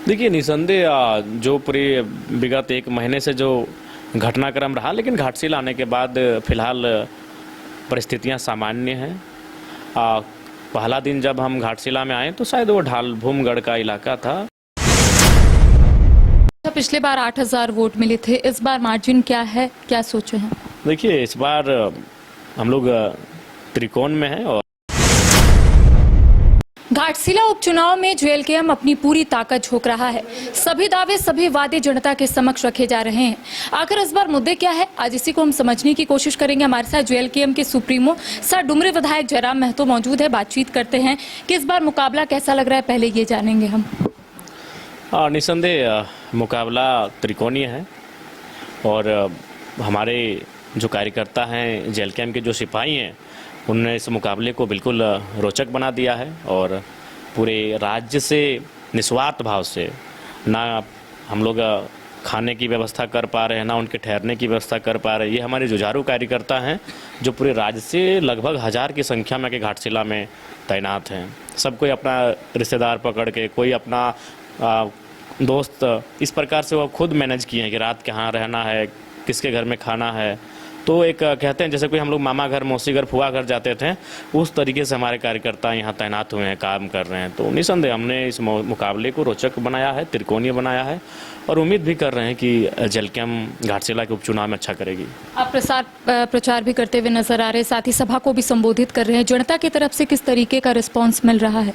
देखिए निसंदेह जो पूरे विगत एक महीने से जो घटनाक्रम रहा, लेकिन घाटशिला आने के बाद फिलहाल परिस्थितियां सामान्य हैं। पहला दिन जब हम घाटशिला में आए तो शायद वो ढालभूमगढ़ का इलाका था। पिछले बार 8,000 वोट मिले थे, इस बार मार्जिन क्या है, क्या सोचे हैं? देखिए इस बार हम लोग त्रिकोण में हैं और घाटशिला उपचुनाव में जेएलकेएम अपनी पूरी ताकत झोंक रहा है। सभी दावे, सभी वादे जनता के समक्ष रखे जा रहे हैं। आखिर इस बार मुद्दे क्या है, आज इसी को हम समझने की कोशिश करेंगे। हमारे साथ जेएलकेएम के सुप्रीमो सर डुमरी विधायक जयराम महतो मौजूद है। बातचीत करते हैं कि इस बार मुकाबला कैसा लग रहा है, पहले ये जानेंगे हम। निसंदेह मुकाबला त्रिकोणीय है और हमारे जो कार्यकर्ता हैं, जेएलकेएम के जो सिपाही हैं, उन्होंने इस मुकाबले को बिल्कुल रोचक बना दिया है और पूरे राज्य से निस्वार्थ भाव से ना हम लोग खाने की व्यवस्था कर पा रहे हैं, ना उनके ठहरने की व्यवस्था कर पा रहे हैं। ये हमारे जुझारू कार्यकर्ता हैं जो पूरे राज्य से लगभग 1000 की संख्या में के घाटशिला में तैनात हैं। सब कोई अपना रिश्तेदार पकड़ के, कोई अपना दोस्त, इस प्रकार से वो खुद मैनेज किए हैं कि रात कहाँ रहना है, किसके घर में खाना है। तो एक कहते हैं जैसे कोई हम लोग मामा घर, मौसी घर, फुआ घर जाते थे, उस तरीके से हमारे कार्यकर्ता यहाँ तैनात हुए हैं, काम कर रहे हैं। तो निसंदेह हमने इस मुकाबले को रोचक बनाया है, त्रिकोणीय बनाया है और उम्मीद भी कर रहे हैं कि जेएलकेएम घाटशिला के उपचुनाव में अच्छा करेगी। आप प्रचार भी करते हुए नजर आ रहे हैं, साथ ही सभा को भी संबोधित कर रहे हैं। जनता की तरफ से किस तरीके का रिस्पॉन्स मिल रहा है?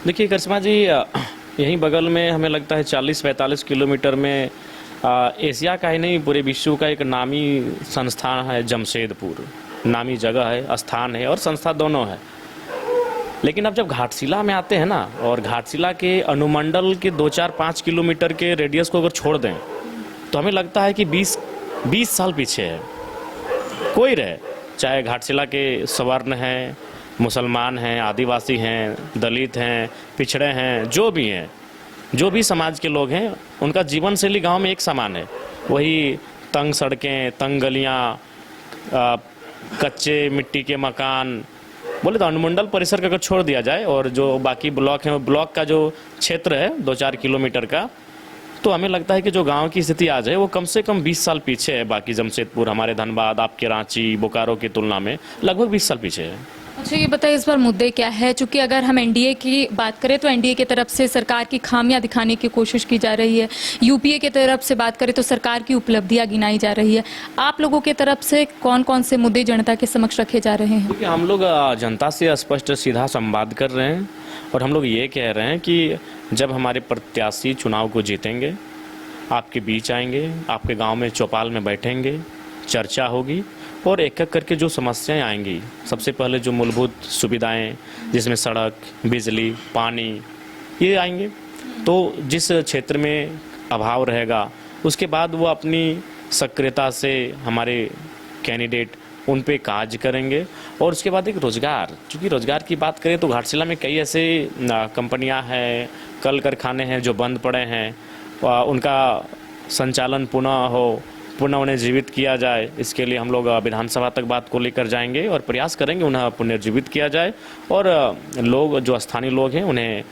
देखिए करिश्मा जी, यहीं बगल में हमें लगता है 40-45 किलोमीटर में एशिया का ही नहीं पूरे विश्व का एक नामी संस्थान है जमशेदपुर। नामी जगह है, स्थान है और संस्था दोनों है। लेकिन अब जब घाटशिला में आते हैं ना, और घाटशिला के अनुमंडल के 2-4-5 किलोमीटर के रेडियस को अगर छोड़ दें तो हमें लगता है कि 20 साल पीछे है। कोई रहे, चाहे घाटशिला के सवर्ण हैं, मुसलमान हैं, आदिवासी हैं, दलित हैं, पिछड़े हैं, जो भी हैं, जो भी समाज के लोग हैं, उनका जीवन शैली गांव में एक समान है। वही तंग सड़कें, तंग गलियां, कच्चे मिट्टी के मकान, बोले तो अनुमंडल परिसर का अगर छोड़ दिया जाए और जो बाकी ब्लॉक हैं, ब्लॉक का जो क्षेत्र है 2-4 किलोमीटर का, तो हमें लगता है कि जो गांव की स्थिति आज है वो कम से कम 20 साल पीछे है। बाकी जमशेदपुर, हमारे धनबाद, आपके रांची, बोकारो की तुलना में लगभग 20 साल पीछे है। अच्छा ये बताइए इस बार मुद्दे क्या है? चूंकि अगर हम एनडीए की बात करें तो एनडीए की तरफ से सरकार की खामियां दिखाने की कोशिश की जा रही है, यूपीए की तरफ से बात करें तो सरकार की उपलब्धियां गिनाई जा रही है। आप लोगों की तरफ से कौन कौन से मुद्दे जनता के समक्ष रखे जा रहे हैं? क्योंकि हम लोग जनता से स्पष्ट सीधा संवाद कर रहे हैं और हम लोग ये कह रहे हैं कि जब हमारे प्रत्याशी चुनाव को जीतेंगे, आपके बीच आएंगे, आपके गाँव में चौपाल में बैठेंगे, चर्चा होगी और एक एक करके जो समस्याएं आएंगी, सबसे पहले जो मूलभूत सुविधाएं जिसमें सड़क, बिजली, पानी, ये आएंगे। तो जिस क्षेत्र में अभाव रहेगा उसके बाद वो अपनी सक्रियता से हमारे कैंडिडेट उन पे कार्य करेंगे। और उसके बाद एक रोज़गार, चूँकि रोज़गार की बात करें तो घाटशिला में कई ऐसे कंपनियां हैं, कल कारखाने हैं जो बंद पड़े हैं, उनका संचालन पुनः उन्हें जीवित किया जाए। इसके लिए हम लोग विधानसभा तक बात को लेकर जाएंगे और प्रयास करेंगे उन्हें पुनर्जीवित किया जाए और लोग जो स्थानीय लोग हैं उन्हें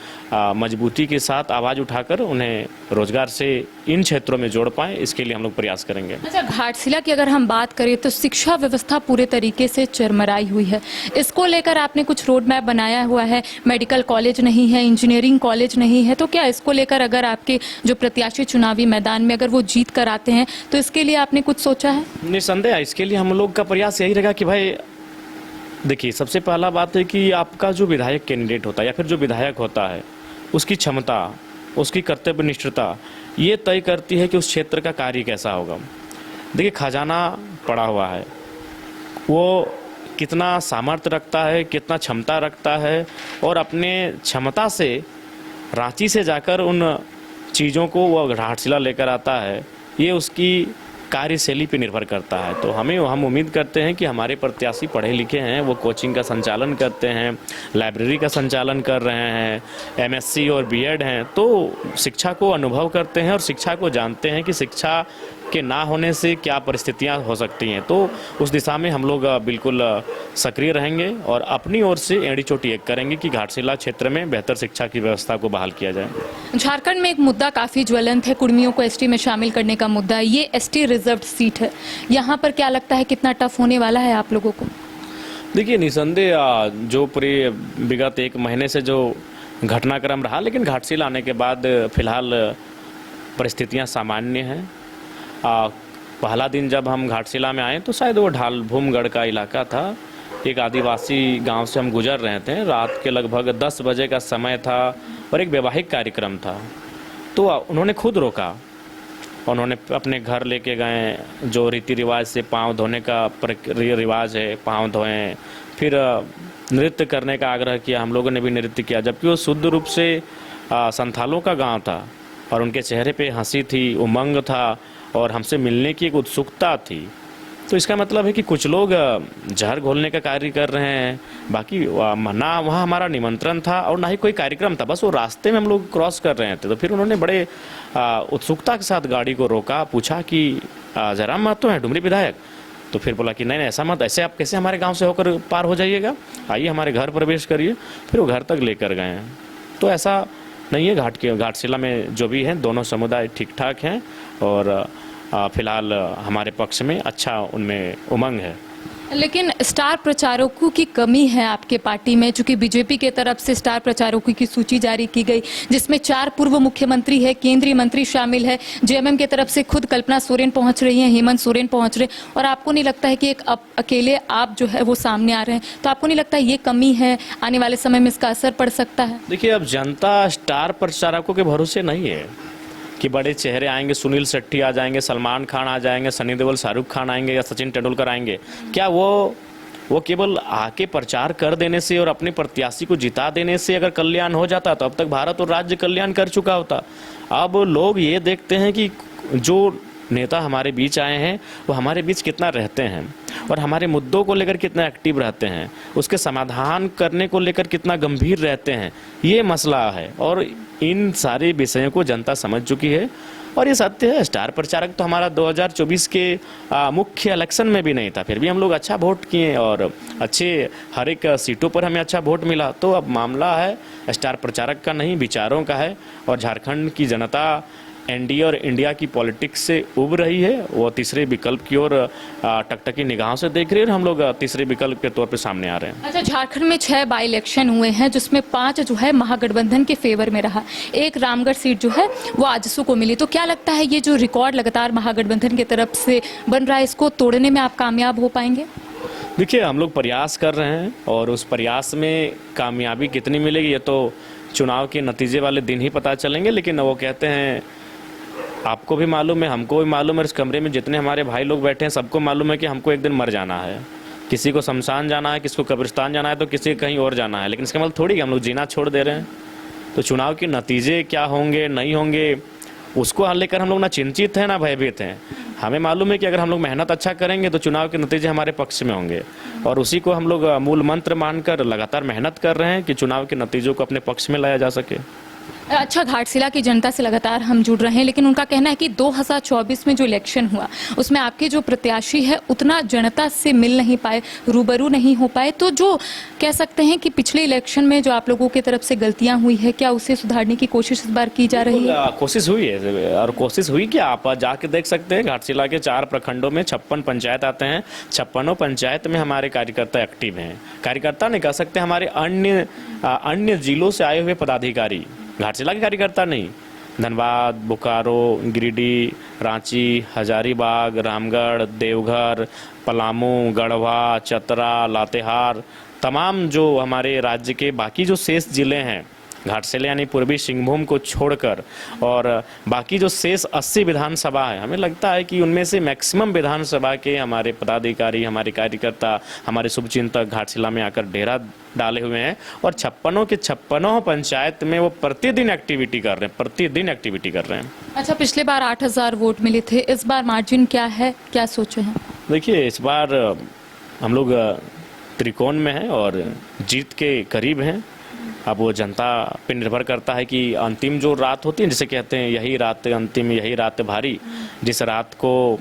मजबूती के साथ आवाज़ उठाकर उन्हें रोजगार से इन क्षेत्रों में जोड़ पाएं, इसके लिए हम लोग प्रयास करेंगे। अच्छा, घाटशिला की अगर हम बात करें तो शिक्षा व्यवस्था पूरे तरीके से चरमराई हुई है। इसको लेकर आपने कुछ रोड मैप बनाया हुआ है? मेडिकल कॉलेज नहीं है, इंजीनियरिंग कॉलेज नहीं है, तो क्या इसको लेकर अगर आपके जो प्रत्याशी चुनावी मैदान में अगर वो जीत कर आते हैं तो इसके लिए आपने कुछ सोचा है? निसंदेह इसके लिए हम लोग का प्रयास यही रहेगा कि भाई देखिए, सबसे पहला बात है कि आपका जो विधायक कैंडिडेट होता है या फिर जो विधायक होता है, उसकी क्षमता, उसकी कर्तव्यनिष्ठता ये तय करती है कि उस क्षेत्र का कार्य कैसा होगा। देखिए, खजाना पड़ा हुआ है, वो कितना सामर्थ्य रखता है, कितना क्षमता रखता है और अपने क्षमता से रांची से जाकर उन चीज़ों को वो घाटशिला लेकर आता है, ये उसकी कार्यशैली पे निर्भर करता है। तो हम उम्मीद करते हैं कि हमारे प्रत्याशी पढ़े लिखे हैं, वो कोचिंग का संचालन करते हैं, लाइब्रेरी का संचालन कर रहे हैं, एमएससी और बीएड हैं, तो शिक्षा को अनुभव करते हैं और शिक्षा को जानते हैं कि शिक्षा के ना होने से क्या परिस्थितियां हो सकती हैं। तो उस दिशा में हम लोग बिल्कुल सक्रिय रहेंगे और अपनी ओर से एड़ी चोटी एक करेंगे कि घाटशिला क्षेत्र में बेहतर शिक्षा की व्यवस्था को बहाल किया जाए। झारखंड में एक मुद्दा काफी ज्वलंत है, कुर्मियों को एसटी में शामिल करने का मुद्दा। ये एसटी रिजर्व्ड सीट है, यहाँ पर क्या लगता है कितना टफ होने वाला है आप लोगों को? देखिए, निसंदेह जो पूरे विगत एक महीने से जो घटनाक्रम रहा, लेकिन घाटशिला आने के बाद फिलहाल परिस्थितियां सामान्य हैं। पहला दिन जब हम घाटशिला में आए तो शायद वो ढालभूमगढ़ का इलाका था। एक आदिवासी गांव से हम गुजर रहे थे, रात के लगभग 10 बजे का समय था और एक वैवाहिक कार्यक्रम था। तो उन्होंने खुद रोका, उन्होंने अपने घर लेके गए, जो रीति रिवाज से पाँव धोने का रिवाज है, पाँव धोएं, फिर नृत्य करने का आग्रह किया। हम लोगों ने भी नृत्य किया, जबकि वो शुद्ध रूप से संथालों का गांव था और उनके चेहरे पे हंसी थी, उमंग था और हमसे मिलने की एक उत्सुकता थी। तो इसका मतलब है कि कुछ लोग जहर घोलने का कार्य कर रहे हैं। बाकी ना वहाँ हमारा निमंत्रण था और ना ही कोई कार्यक्रम था, बस वो रास्ते में हम लोग क्रॉस कर रहे थे। तो फिर उन्होंने बड़े उत्सुकता के साथ गाड़ी को रोका, पूछा कि जयराम महतो हैं, डुमरी विधायक? तो फिर बोला कि नहीं नहीं, ऐसा मत, ऐसे आप कैसे हमारे गांव से होकर पार हो जाइएगा, आइए हमारे घर प्रवेश करिए। फिर वो घर तक लेकर गए हैं। तो ऐसा नहीं है, घाटशिला में जो भी हैं दोनों समुदाय ठीक ठाक हैं और फिलहाल हमारे पक्ष में अच्छा उनमें उमंग है। लेकिन स्टार प्रचारकों की कमी है आपके पार्टी में, चूंकि बीजेपी के तरफ से स्टार प्रचारकों की सूची जारी की गई, जिसमें 4 पूर्व मुख्यमंत्री है, केंद्रीय मंत्री शामिल है, जेएमएम के तरफ से खुद कल्पना सोरेन पहुंच रही हैं, हेमंत सोरेन पहुंच रहे, और आपको नहीं लगता है कि एक अकेले आप जो है वो सामने आ रहे हैं? तो आपको नहीं लगता ये कमी है, आने वाले समय में इसका असर पड़ सकता है? देखिए, अब जनता स्टार प्रचारकों के भरोसे नहीं है कि बड़े चेहरे आएंगे, सुनील शेट्टी आ जाएंगे, सलमान खान आ जाएंगे, सनी देओल, शाहरुख खान आएंगे या सचिन तेंदुलकर आएंगे। क्या वो केवल आके प्रचार कर देने से और अपने प्रत्याशी को जिता देने से अगर कल्याण हो जाता तो अब तक भारत और राज्य कल्याण कर चुका होता। अब लोग ये देखते हैं कि जो नेता हमारे बीच आए हैं वो हमारे बीच कितना रहते हैं और हमारे मुद्दों को लेकर कितना एक्टिव रहते हैं, उसके समाधान करने को लेकर कितना गंभीर रहते हैं। ये मसला है और इन सारे विषयों को जनता समझ चुकी है और ये सत्य है। स्टार प्रचारक तो हमारा 2024 के मुख्य इलेक्शन में भी नहीं था, फिर भी हम लोग अच्छा वोट किए और अच्छे हर एक सीटों पर हमें अच्छा वोट मिला। तो अब मामला है स्टार प्रचारक का नहीं, विचारों का है। और झारखंड की जनता एनडीए और इंडिया की पॉलिटिक्स से उब रही है, वो तीसरे विकल्प की ओर टकटकी निगाहों से देख रही है और हम लोग तीसरे विकल्प के तौर पे सामने आ रहे हैं। अच्छा, झारखंड में 6 बाई इलेक्शन हुए हैं, जिसमें 5 जो है महागठबंधन के फेवर में रहा, एक रामगढ़ सीट जो है वो आजसू को मिली। तो क्या लगता है ये जो रिकॉर्ड लगातार महागठबंधन की तरफ से बन रहा है, इसको तोड़ने में आप कामयाब हो पाएंगे? देखिए, हम लोग प्रयास कर रहे हैं और उस प्रयास में कामयाबी कितनी मिलेगी ये तो चुनाव के नतीजे वाले दिन ही पता चलेंगे। लेकिन वो कहते हैं, आपको भी मालूम है, हमको भी मालूम है, इस कमरे में जितने हमारे भाई लोग बैठे हैं सबको मालूम है कि हमको एक दिन मर जाना है। किसी को शमशान जाना है, किसी को कब्रिस्तान जाना है, तो किसी को कहीं और जाना है। लेकिन इसका मतलब थोड़ी कि हम लोग जीना छोड़ दे रहे हैं। तो चुनाव के नतीजे क्या होंगे नहीं होंगे उसको लेकर हम लोग ना चिंतित हैं ना भयभीत हैं। हमें मालूम है कि अगर हम लोग मेहनत अच्छा करेंगे तो चुनाव के नतीजे हमारे पक्ष में होंगे और उसी को हम लोग मूल मंत्र मानकर लगातार मेहनत कर रहे हैं कि चुनाव के नतीजों को अपने पक्ष में लाया जा सके। अच्छा, घाटशिला की जनता से लगातार हम जुड़ रहे हैं, लेकिन उनका कहना है कि 2024 में जो इलेक्शन हुआ उसमें आपके जो प्रत्याशी है उतना जनता से मिल नहीं पाए, रूबरू नहीं हो पाए। तो जो कह सकते हैं कि पिछले इलेक्शन में जो आप लोगों की तरफ से गलतियां हुई है, क्या उसे सुधारने की कोशिश इस बार की जा रही है? कोशिश हुई है और कोशिश हुई क्या, आप जाके देख सकते हैं। घाटशिला के 4 प्रखंडों में 56 पंचायत आते हैं, 56 पंचायत में हमारे कार्यकर्ता एक्टिव हैं। कार्यकर्ता नहीं कह सकते, हमारे अन्य जिलों से आए हुए पदाधिकारी, घाटशिला के कार्यकर्ता नहीं। धनबाद, बोकारो, गिरिडीह, रांची, हजारीबाग, रामगढ़, देवघर, पलामू, गढ़वा, चतरा, लातेहार, तमाम जो हमारे राज्य के बाकी जो शेष जिले हैं घाटशिला यानी पूर्वी सिंहभूम को छोड़कर, और बाकी जो शेष 80 विधानसभा है, हमें लगता है कि उनमें से मैक्सिमम विधानसभा के हमारे पदाधिकारी, हमारे कार्यकर्ता, हमारे शुभचिंतक घाटशिला में आकर डेरा डाले हुए हैं और 56 के 56 पंचायत में वो प्रतिदिन एक्टिविटी कर रहे हैं। अच्छा, पिछले बार 8000 वोट मिले थे, इस बार मार्जिन क्या है, क्या सोचे हैं? देखिए, इस बार हम लोग त्रिकोण में हैं और जीत के करीब हैं अब वो जनता पे निर्भर करता है कि अंतिम जो रात होती है, जिसे कहते हैं यही रात अंतिम, यही रात भारी, जिस रात को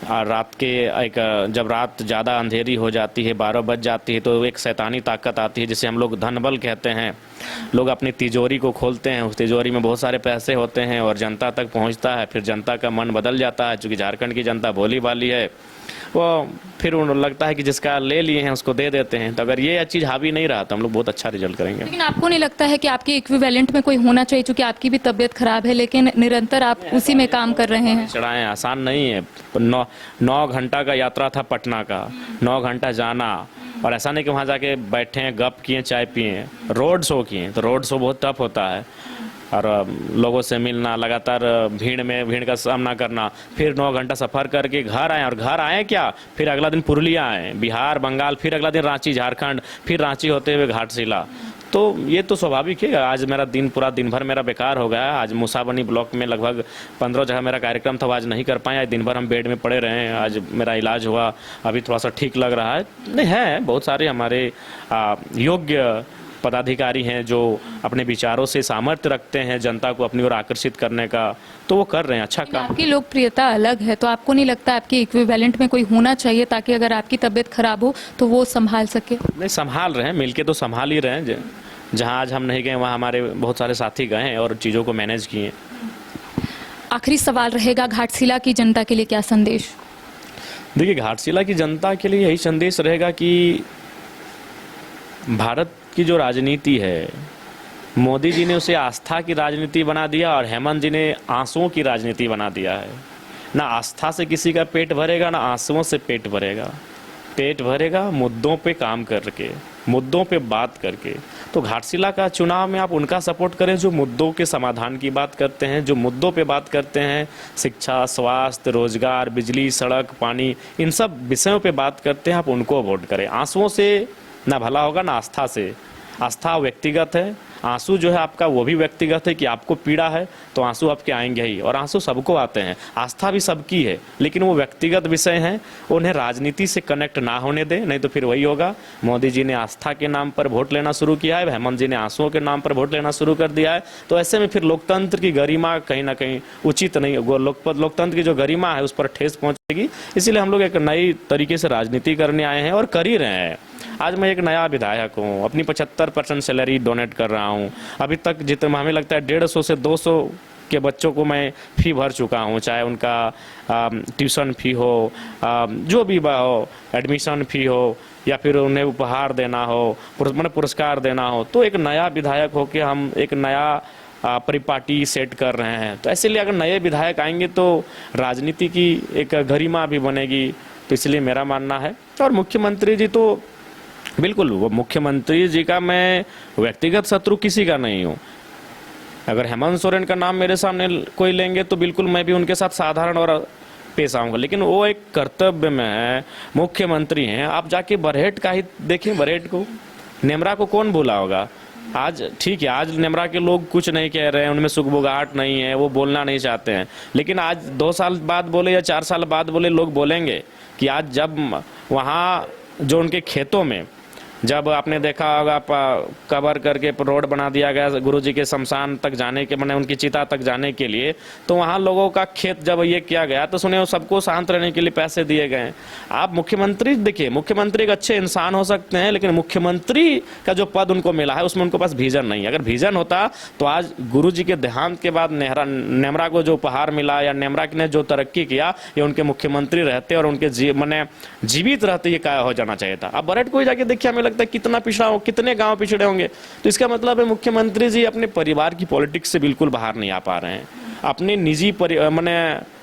रात के एक जब रात ज़्यादा अंधेरी हो जाती है, 12 बज जाती है, तो एक शैतानी ताकत आती है जिसे हम लोग धन बल कहते हैं। लोग अपनी तिजोरी को खोलते हैं, उस तिजोरी में बहुत सारे पैसे होते हैं और जनता तक पहुंचता है। फिर जनता का मन बदल जाता है, चूँकि झारखंड की जनता भोली भाली है, वो फिर उन्हें लगता है कि जिसका ले लिए हैं उसको दे देते हैं। तो अगर ये चीज़ हावी नहीं रहा तो हम लोग बहुत अच्छा रिजल्ट करेंगे। लेकिन आपको नहीं लगता है कि आपके इक्विवेलेंट में कोई होना चाहिए, क्योंकि आपकी भी तबीयत खराब है लेकिन निरंतर आप उसी में काम कर रहे हैं? चढ़ाएं आसान नहीं है। 9 घंटा का यात्रा था पटना का, 9 घंटा जाना, और ऐसा नहीं कि वहाँ जाके बैठे गप किए, चाय पिए, रोड शो किए। तो रोड शो बहुत टफ होता है और लोगों से मिलना, लगातार भीड़ का सामना करना, फिर 9 घंटा सफ़र करके घर आए। और घर आए क्या, फिर अगला दिन पुरुलिया आए, बिहार बंगाल, फिर अगला दिन रांची झारखंड, फिर रांची होते हुए घाटशिला। तो ये तो स्वाभाविक है। आज मेरा पूरा दिन भर मेरा बेकार हो गया। आज मूसाबनी ब्लॉक में लगभग 15 जगह मेरा कार्यक्रम था, आज नहीं कर पाए। आज दिन भर हम बेड में पड़े रहे हैं। आज मेरा इलाज हुआ, अभी थोड़ा सा ठीक लग रहा है। नहीं है, बहुत सारे हमारे योग्य पदाधिकारी हैं जो अपने विचारों से सामर्थ्य रखते हैं जनता को अपनी ओर आकर्षित करने का, तो वो कर रहे हैं अच्छा काम। आपकी लोकप्रियता अलग है, तो आपको नहीं लगता आपके इक्विवेलेंट में कोई होना चाहिए ताकि अगर आपकी तबीयत खराब हो तो वो संभाल सके? नहीं, संभाल रहे हैं, मिलके तो संभाल ही रहे हैं। जहाँ आज हम नहीं गए वहाँ हमारे बहुत सारे साथी गए हैं और चीज़ों को मैनेज किए। आखिरी सवाल रहेगा, घाटशिला की जनता के लिए क्या संदेश? देखिए, घाटशिला की जनता के लिए यही संदेश रहेगा कि भारत की जो राजनीति है, मोदी जी ने उसे आस्था की राजनीति बना दिया और हेमंत जी ने आंसुओं की राजनीति बना दिया है। ना आस्था से किसी का पेट भरेगा, ना आंसुओं से पेट भरेगा। पेट भरेगा मुद्दों पे काम करके, मुद्दों पे बात करके। तो घाटशिला का चुनाव में आप उनका सपोर्ट करें जो मुद्दों के समाधान की बात करते हैं, जो मुद्दों पे बात करते हैं, शिक्षा, स्वास्थ्य, रोजगार, बिजली, सड़क, पानी, इन सब विषयों पे बात करते हैं, आप उनको वोट करें। आंसुओं से ना भला होगा, ना आस्था से। आस्था व्यक्तिगत है, आंसू जो है आपका वो भी व्यक्तिगत है कि आपको पीड़ा है तो आंसू आपके आएंगे ही, और आंसू सबको आते हैं। आस्था भी सबकी है, लेकिन वो व्यक्तिगत विषय हैं, उन्हें राजनीति से कनेक्ट ना होने दें, नहीं तो फिर वही होगा। मोदी जी ने आस्था के नाम पर वोट लेना शुरू किया है, हेमंत जी ने आंसुओं के नाम पर वोट लेना शुरू कर दिया है। तो ऐसे में फिर लोकतंत्र की गरिमा कहीं ना कहीं उचित नहीं, लोकतंत्र की जो गरिमा है उस पर ठेस पहुंचेगी। इसीलिए हम लोग एक नई तरीके से राजनीति करने आए हैं और कर ही रहे हैं। आज मैं एक नया विधायक हूँ, अपनी 75% सैलरी डोनेट कर रहा हूँ। अभी तक जितना हमें लगता है 150 से 200 के बच्चों को मैं फी भर चुका हूँ, चाहे उनका ट्यूशन फी हो, जो भी हो, एडमिशन फी हो, या फिर उन्हें उपहार देना हो, मतलब पुरस्कार देना हो। तो एक नया विधायक होकर हम एक नया परिपाटी सेट कर रहे हैं। तो ऐसे लिए अगर नए विधायक आएंगे तो राजनीति की एक गरिमा भी बनेगी। तो इसलिए मेरा मानना है, और मुख्यमंत्री जी तो बिल्कुल, वो मुख्यमंत्री जी का मैं व्यक्तिगत शत्रु किसी का नहीं हूँ। अगर हेमंत सोरेन का नाम मेरे सामने कोई लेंगे तो बिल्कुल मैं भी उनके साथ साधारण और पेश आऊँगा, लेकिन वो एक कर्तव्य में है, मुख्यमंत्री हैं। आप जाके बरहेट का ही देखें, बरहेट को, नेमरा को कौन भूला होगा। आज ठीक है, आज नेमरा के लोग कुछ नहीं कह रहे हैं, उनमें सुखबुगाहट नहीं है, वो बोलना नहीं चाहते हैं, लेकिन आज 2 साल बाद बोले या 4 साल बाद बोले, लोग बोलेंगे कि आज जब वहाँ जो उनके खेतों में जब आपने देखा होगा कवर करके रोड बना दिया गया गुरुजी के शमशान तक जाने के, मैंने उनकी चिता तक जाने के लिए, तो वहाँ लोगों का खेत जब ये किया गया तो सुने सबको शांत रहने के लिए पैसे दिए गए। आप मुख्यमंत्री देखिए, मुख्यमंत्री एक अच्छे इंसान हो सकते हैं, लेकिन मुख्यमंत्री का जो पद उनको मिला है उसमें उनको पास विजन नहीं है। अगर विजन होता तो आज गुरुजी के देहांत के बाद नेमरा को जो उपहार मिला या नेमरा ने जो तरक्की किया, ये उनके मुख्यमंत्री रहते और उनके जीवित रहते ये क्या हो जाना चाहिए था। अब बरहट को जाके देखिए, हमें लगता है कितना पिछड़ा हो, कितने गांव पिछड़े होंगे। तो इसका मतलब है मुख्यमंत्री जी अपने परिवार की पॉलिटिक्स से बिल्कुल बाहर नहीं आ पा रहे हैं, अपने निजी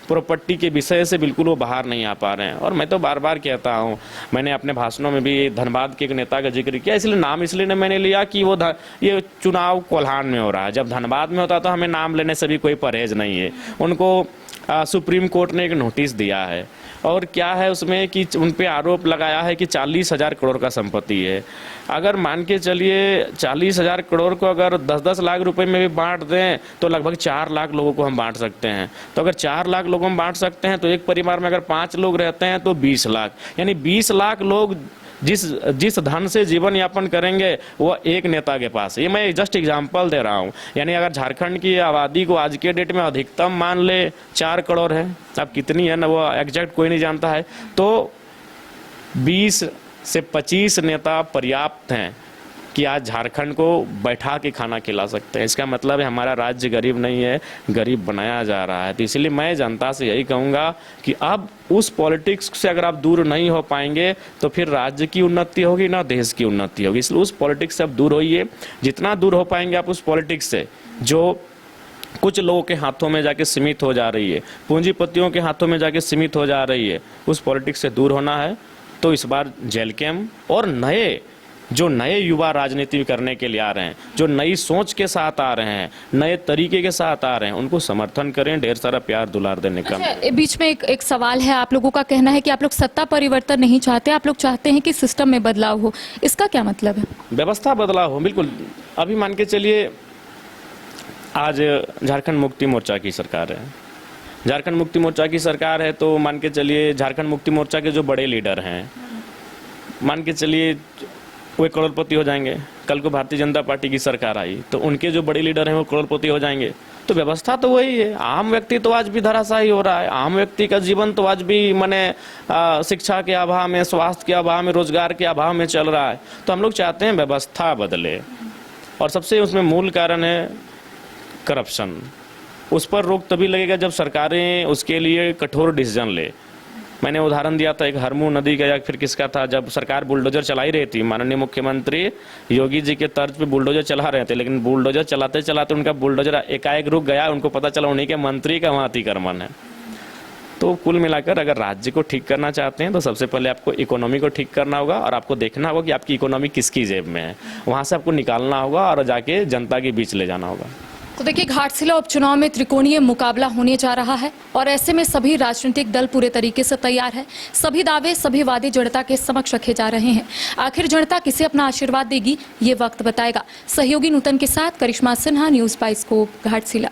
प्रॉपर्टी के विषय से बिल्कुल वो बाहर नहीं आ पा रहे हैं। और मैं तो बार बार कहता हूँ, मैंने अपने भाषणों में भी धनबाद के एक नेता का जिक्र किया, इसलिए नाम इसलिए मैंने लिया कि वो ये चुनाव कोल्हान में हो रहा है। जब धनबाद में होता तो हमें नाम लेने से भी कोई परहेज नहीं है। उनको सुप्रीम कोर्ट ने एक नोटिस दिया है, और क्या है उसमें कि उन पे आरोप लगाया है कि 40,000 करोड़ का संपत्ति है। अगर मान के चलिए 40,000 करोड़ को अगर 10-10 लाख रुपए में भी बांट दें तो लगभग 4 लाख लोगों को हम बांट सकते हैं। तो अगर 4 लाख लोगों को हम बांट सकते हैं तो एक परिवार में अगर 5 लोग रहते हैं तो 20 लाख, यानी 20 लाख लोग जिस धन से जीवन यापन करेंगे वह एक नेता के पास है। ये मैं जस्ट एग्जांपल दे रहा हूँ। यानी अगर झारखंड की आबादी को आज के डेट में अधिकतम मान ले 4 करोड़ है, अब कितनी है ना वो एग्जैक्ट कोई नहीं जानता है, तो 20 से 25 नेता पर्याप्त हैं कि आज झारखंड को बैठा के खाना खिला सकते हैं। इसका मतलब है हमारा राज्य गरीब नहीं है, गरीब बनाया जा रहा है। तो इसलिए मैं जनता से यही कहूँगा कि अब उस पॉलिटिक्स से अगर आप दूर नहीं हो पाएंगे तो फिर राज्य की उन्नति होगी ना देश की उन्नति होगी। इसलिए उस पॉलिटिक्स से आप दूर होइए। जितना दूर हो पाएंगे आप उस पॉलिटिक्स से जो कुछ लोगों के हाथों में जाके सीमित हो जा रही है, पूंजीपतियों के हाथों में जाके सीमित हो जा रही है, उस पॉलिटिक्स से दूर होना है। तो इस बार जेलकेम और नए युवा राजनीति करने के लिए आ रहे हैं, जो नई सोच के साथ आ रहे हैं, नए तरीके के साथ आ रहे हैं, उनको समर्थन करें, ढेर सारा प्यार दुलार देने का। बीच में एक सवाल है, आप लोगों का कहना है कि आप लोग सत्ता परिवर्तन नहीं चाहते, आप लोग चाहते हैं कि सिस्टम में बदलाव हो, इसका क्या मतलब है? व्यवस्था बदलाव हो, बिल्कुल। अभी मान के चलिए आज झारखंड मुक्ति मोर्चा की सरकार है, झारखंड मुक्ति मोर्चा की सरकार है, तो मान के चलिए झारखंड मुक्ति मोर्चा के जो बड़े लीडर हैं, मान के चलिए वो करोड़पति हो जाएंगे। कल को भारतीय जनता पार्टी की सरकार आई तो उनके जो बड़े लीडर हैं वो करोड़पति हो जाएंगे। तो व्यवस्था तो वही है। आम व्यक्ति तो आज भी धराशायी हो रहा है। आम व्यक्ति का जीवन तो आज भी माने शिक्षा के अभाव में, स्वास्थ्य के अभाव में, रोजगार के अभाव में चल रहा है। तो हम लोग चाहते हैं व्यवस्था बदले, और सबसे उसमें मूल कारण है करप्शन। उस पर रोक तभी लगेगा जब सरकारें उसके लिए कठोर डिसीजन ले। मैंने उदाहरण दिया था एक हरमू नदी का या फिर किसका था, जब सरकार बुलडोजर चला ही रही थी, माननीय मुख्यमंत्री योगी जी के तर्ज पे बुलडोजर चला रहे थे, लेकिन बुलडोजर चलाते चलाते उनका बुलडोजर एकाएक रुक गया। उनको पता चला उन्हीं के मंत्री का वहाँ अतिक्रमण है। तो कुल मिलाकर अगर राज्य को ठीक करना चाहते हैं तो सबसे पहले आपको इकोनॉमी को ठीक करना होगा, और आपको देखना होगा कि आपकी इकोनॉमी किसकी जेब में है, वहाँ से आपको निकालना होगा और जाके जनता के बीच ले जाना होगा। तो देखिए, घाटशिला उपचुनाव में त्रिकोणीय मुकाबला होने जा रहा है और ऐसे में सभी राजनीतिक दल पूरे तरीके से तैयार है। सभी दावे, सभी वादे जनता के समक्ष रखे जा रहे हैं। आखिर जनता किसे अपना आशीर्वाद देगी, ये वक्त बताएगा। सहयोगी नूतन के साथ करिश्मा सिन्हा, न्यूज़ बाइस्कोप, घाटशिला।